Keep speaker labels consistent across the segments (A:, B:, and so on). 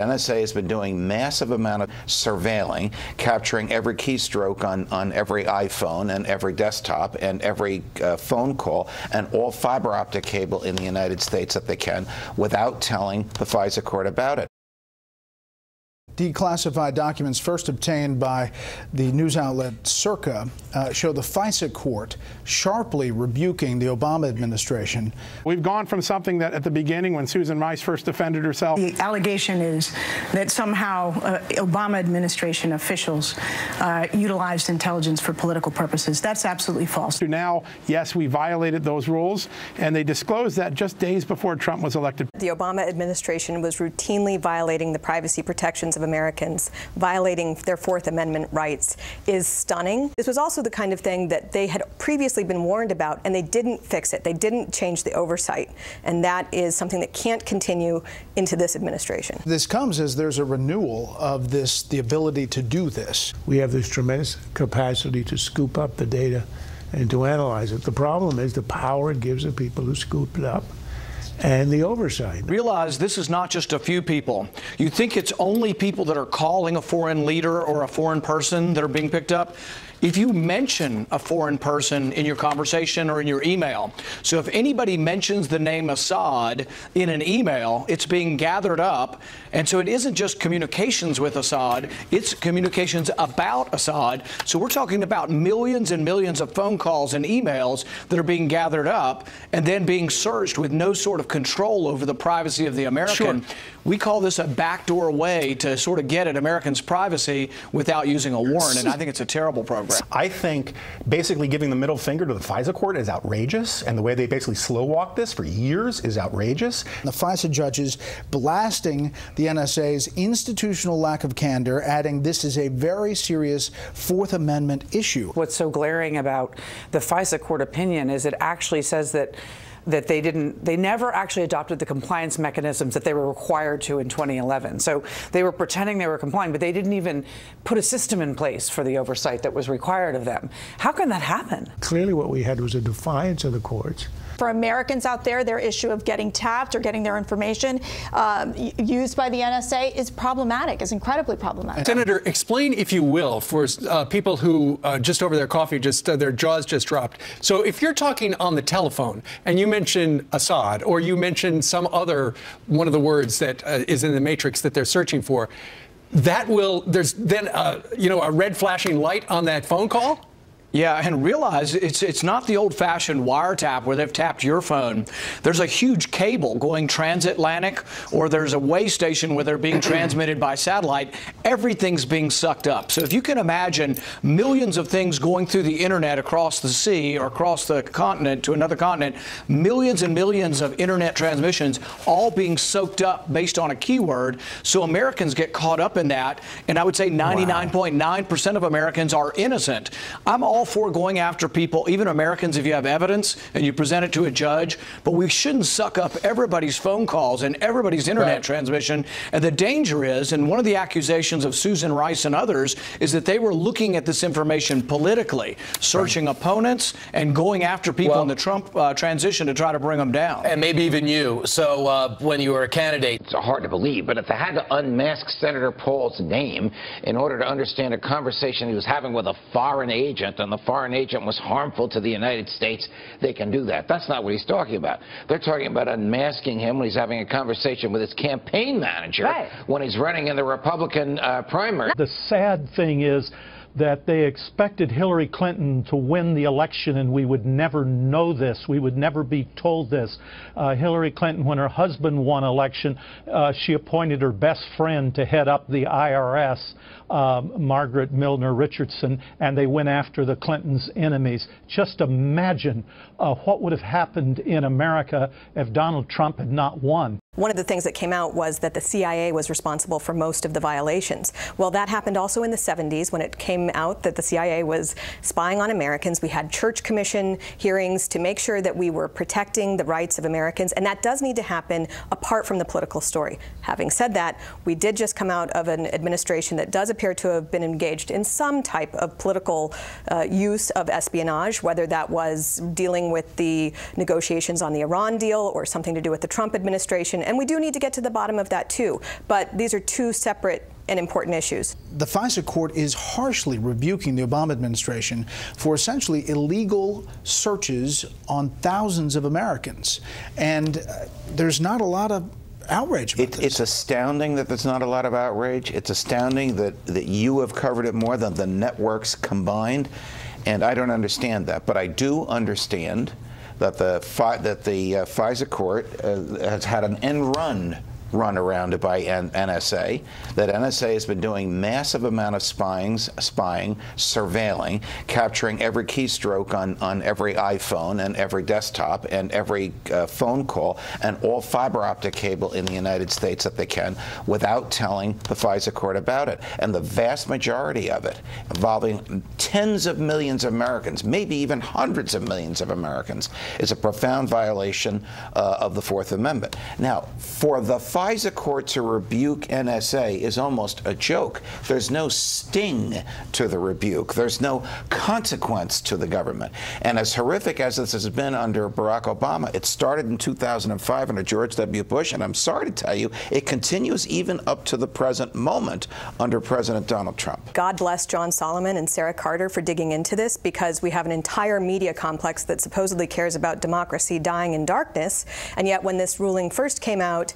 A: NSA has been doing massive amount of surveilling, capturing every keystroke on every iPhone and every desktop and every phone call and all fiber optic cable in the United States that they can without telling the FISA court about it.
B: Declassified documents first obtained by the news outlet Circa show the FISA court sharply rebuking the Obama administration.
C: We've gone from something that at the beginning, when Susan Rice first defended herself.
D: The allegation is that somehow Obama administration officials utilized intelligence for political purposes. That's absolutely false.
C: Now, yes, we violated those rules, and they disclosed that just days before Trump was elected.
E: The Obama administration was routinely violating the privacy protections of Americans, violating their Fourth Amendment rights, is stunning. This was also the kind of thing that they had previously been warned about, and they didn't fix it. They didn't change the oversight, and that is something that can't continue into this administration.
B: This comes as there's a renewal of the ability to do this.
F: We have this tremendous capacity to scoop up the data and to analyze it. The problem is the power it gives the people who scoop it up and the oversight.
G: Realize this is not just a few people. You think it's only people that are calling a foreign leader or a foreign person that are being picked up? If you mention a foreign person in your conversation or in your email, so if anybody mentions the name Assad in an email, it's being gathered up. And so it isn't just communications with Assad, it's communications about Assad. So we're talking about millions and millions of phone calls and emails that are being gathered up and then being searched with no sort of control over the privacy of the American. Sure. We call this a backdoor way to sort of get at Americans' privacy without using a warrant, and I think it's a terrible program.
H: I think basically giving the middle finger to the FISA court is outrageous, and the way they basically slow-walked this for years is outrageous.
B: The FISA judges blasting the NSA's institutional lack of candor, adding this is a very serious Fourth Amendment issue.
I: What's so glaring about the FISA court opinion is it actually says that they never actually adopted the compliance mechanisms that they were required to in 2011. So they were pretending they were complying, but they didn't even put a system in place for the oversight that was required of them. How can that happen?
F: Clearly what we had was a defiance of the courts.
J: For Americans out there, their issue of getting tapped or getting their information used by the NSA is problematic, is incredibly problematic.
K: Senator, explain, if you will, for people who just over their coffee, their jaws just dropped. So if you're talking on the telephone and you mention Assad or you mention some other one of the words that is in the matrix that they're searching for, that will, there's then, a red flashing light on that phone call?
G: Yeah, and realize it's not the old-fashioned wiretap where they've tapped your phone. There's a huge cable going transatlantic, or there's a way station where they're being transmitted by satellite. Everything's being sucked up. So if you can imagine millions of things going through the internet across the sea or across the continent to another continent, millions and millions of internet transmissions all being soaked up based on a keyword. So Americans get caught up in that, and I would say 99.9% of Americans are innocent. I'm all for going after people, even Americans, if you have evidence and you present it to a judge, but we shouldn't suck up everybody's phone calls and everybody's internet transmission. And the danger is, and one of the accusations of Susan Rice and others, is that they were looking at this information politically, searching opponents and going after people in the Trump transition to try to bring them down.
L: And maybe even you. So when you were a candidate.
M: It's hard to believe, but if they had to unmask Senator Paul's name in order to understand a conversation he was having with a foreign agent, and the foreign agent was harmful to the United States, they can do that. That's not what he's talking about. They're talking about unmasking him when he's having a conversation with his campaign manager when he's running in the Republican primary.
N: The sad thing is that they expected Hillary Clinton to win the election, and we would never know this. We would never be told this. Hillary Clinton, when her husband won election, she appointed her best friend to head up the IRS, Margaret Milner Richardson, and they went after the Clintons' enemies. Just imagine what would have happened in America if Donald Trump had not won.
E: One of the things that came out was that the CIA was responsible for most of the violations. Well, that happened also in the 70s when it came out that the CIA was spying on Americans. We had Church Commission hearings to make sure that we were protecting the rights of Americans, and that does need to happen apart from the political story. Having said that, we did just come out of an administration that does appear to have been engaged in some type of political use of espionage, whether that was dealing with the negotiations on the Iran deal or something to do with the Trump administration. administration. And we do need to get to the bottom of that too. But these are two separate and important issues.
B: The FISA court is harshly rebuking the Obama administration for essentially illegal searches on thousands of Americans. And there's not a lot of outrage about this.
A: It's astounding that there's not a lot of outrage. It's astounding that you have covered it more than the networks combined. And I don't understand that. But I do understand that the FISA court has had an end run around it by NSA, that NSA has been doing massive amount of spying, surveilling, capturing every keystroke on every iPhone and every desktop and every phone call and all fiber optic cable in the United States that they can without telling the FISA court about it. And the vast majority of it, involving tens of millions of Americans, maybe even hundreds of millions of Americans, is a profound violation of the Fourth Amendment. Now, for the FISA court to rebuke NSA is almost a joke. There's no sting to the rebuke. There's no consequence to the government. And as horrific as this has been under Barack Obama, it started in 2005 under George W. Bush, and I'm sorry to tell you, it continues even up to the present moment under President Donald Trump.
E: God bless John Solomon and Sarah Carter for digging into this, because we have an entire media complex that supposedly cares about democracy dying in darkness, and yet when this ruling first came out,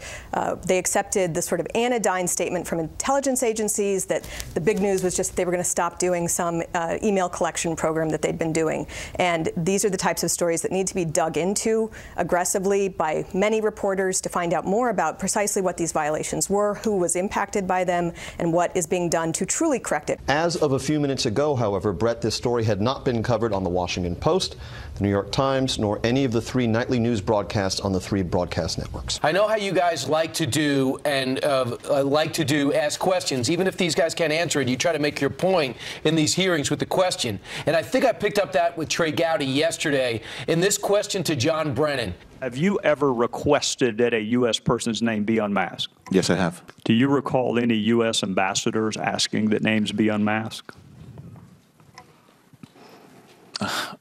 E: they accepted the sort of anodyne statement from intelligence agencies that the big news was just they were going to stop doing some email collection program that they'd been doing. And these are the types of stories that need to be dug into aggressively by many reporters to find out more about precisely what these violations were, who was impacted by them, and what is being done to truly correct it.
O: As of a few minutes ago, however, Brett, this story had not been covered on the Washington Post, the New York Times, nor any of the 3 nightly news broadcasts on the 3 broadcast networks.
L: I know how you guys like to do and ask questions. Even if these guys can't answer it, you try to make your point in these hearings with the question. And I think I picked up that with Trey Gowdy yesterday in this question to John Brennan.
P: Have you ever requested that a U.S. person's name be unmasked?
Q: Yes, I have.
P: Do you recall any U.S. ambassadors asking that names be unmasked?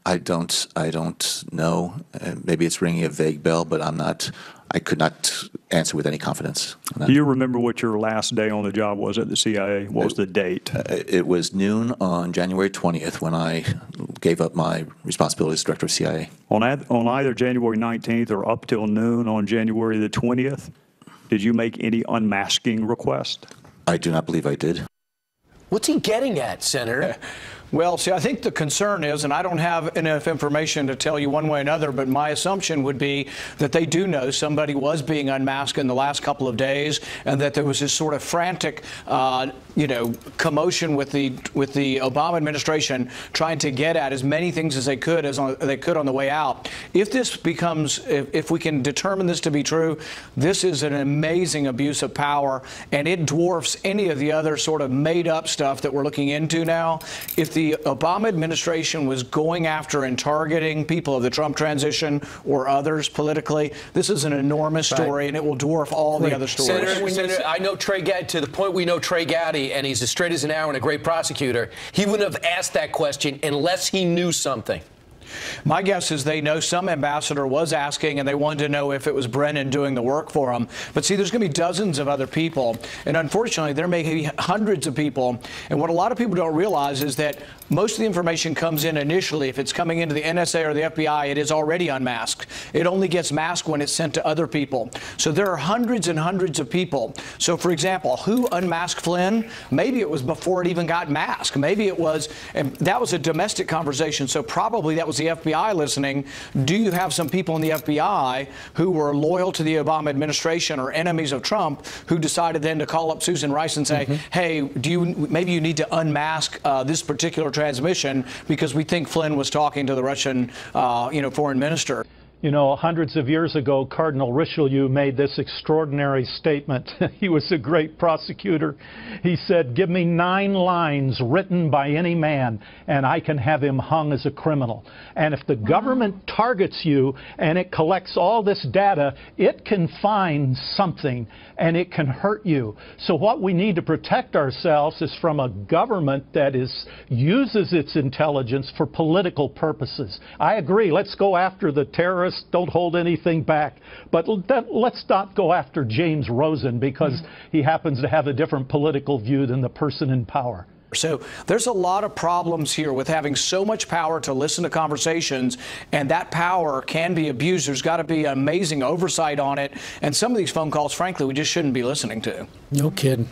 Q: I don't know. Maybe it's ringing a vague bell, but I could not answer with any confidence.
P: Do you remember what your last day on the job was at the CIA? What was the date?
Q: It was noon on January 20th when I gave up my responsibility as director of CIA.
P: On either January 19th or up till noon on January the 20th, did you make any unmasking request?
Q: I do not believe I did.
L: What's he getting at, Senator?
G: Well, see, I think the concern is, and I don't have enough information to tell you one way or another, but my assumption would be that they do know somebody was being unmasked in the last couple of days, and that there was this sort of frantic, commotion with the Obama administration trying to get at as many things as they could on the way out. If this becomes, if we can determine this to be true, this is an amazing abuse of power, and it dwarfs any of the other sort of made-up stuff that we're looking into now. If the Obama administration was going after and targeting people of the Trump transition or others politically, this is an enormous story, and it will dwarf all the other stories.
L: Senator, I know Trey Gowdy to the point we know Trey Gowdy, and he's as straight as an arrow and a great prosecutor. He wouldn't have asked that question unless he knew something.
G: My guess is they know some ambassador was asking, and they wanted to know if it was Brennan doing the work for them. But see, there's going to be dozens of other people, and unfortunately, there may be hundreds of people. And what a lot of people don't realize is that most of the information comes in initially. If it's coming into the NSA or the FBI, it is already unmasked. It only gets masked when it's sent to other people. So there are hundreds and hundreds of people. So, for example, who unmasked Flynn? Maybe it was before it even got masked. Maybe it was, and that was a domestic conversation. So probably that was the FBI listening. Do you have some people in the FBI who were loyal to the Obama administration or enemies of Trump who decided then to call up Susan Rice and say, hey, maybe you need to unmask this particular transmission because we think Flynn was talking to the Russian, foreign minister.
N: You know, hundreds of years ago, Cardinal Richelieu made this extraordinary statement. He was a great prosecutor. He said, give me 9 lines written by any man, and I can have him hung as a criminal. And if the government targets you and it collects all this data, it can find something, and it can hurt you. So what we need to protect ourselves is from a government that uses its intelligence for political purposes. I agree. Let's go after the terrorists journalists don't hold anything back. But let's not go after James Rosen because he happens to have a different political view than the person in power.
G: So there's a lot of problems here with having so much power to listen to conversations, and that power can be abused. There's got to be amazing oversight on it. And some of these phone calls, frankly, we just shouldn't be listening to.
L: No kidding.